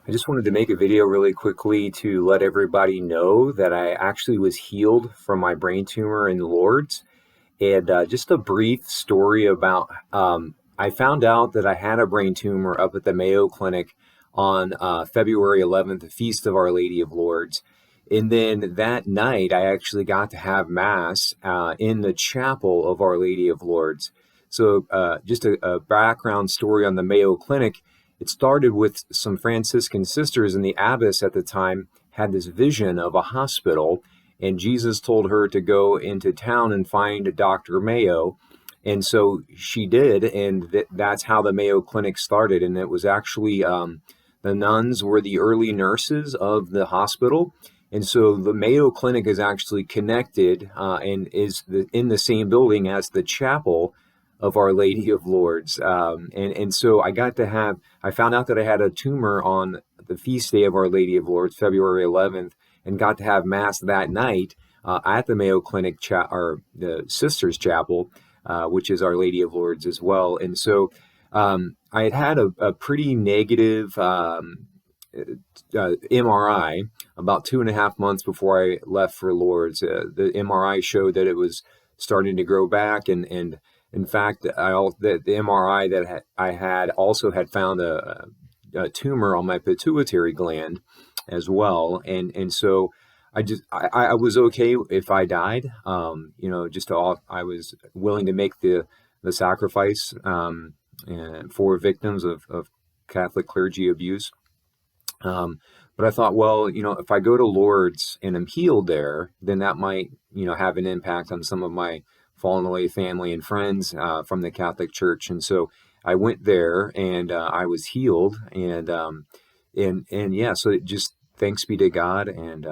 I just wanted to make a video really quickly to let everybody know that I actually was healed from my brain tumor in Lourdes. And just a brief story about I found out that I had a brain tumor up at the Mayo Clinic on February 11th, the Feast of Our Lady of Lourdes. And then that night, I actually got to have Mass in the chapel of Our Lady of Lourdes. So just a background story on the Mayo Clinic. It started with some Franciscan sisters, and the abbess at the time had this vision of a hospital, and Jesus told her to go into town and find Dr. Mayo. And so she did, and that's how the Mayo Clinic started. And it was actually the nuns were the early nurses of the hospital. And so the Mayo Clinic is actually connected and is in the same building as the chapel of Our Lady of Lourdes. And so I found out that I had a tumor on the feast day of Our Lady of Lourdes, February 11th, and got to have Mass that night at the Mayo Clinic or the Sisters Chapel, which is Our Lady of Lourdes as well. And so I had a pretty negative MRI about 2.5 months before I left for Lourdes. The MRI showed that it was starting to grow back, and in fact, the MRI that I had also had found a tumor on my pituitary gland as well, and so I was okay if I died. I was willing to make the sacrifice for victims of Catholic clergy abuse. But I thought, well, if I go to Lourdes and I'm healed there, then that might, have an impact on some of my fallen away family and friends from the Catholic Church. And so I went there and I was healed. And yeah, so it just thanks be to God. And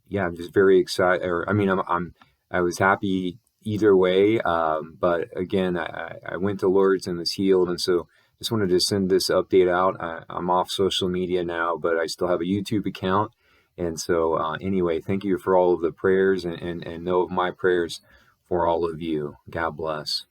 yeah, I'm just very excited. I was happy either way. But again, I went to Lourdes and was healed. And so just wanted to send this update out. I'm off social media now, but I still have a YouTube account. And so anyway, thank you for all of the prayers and know of my prayers for all of you. God bless.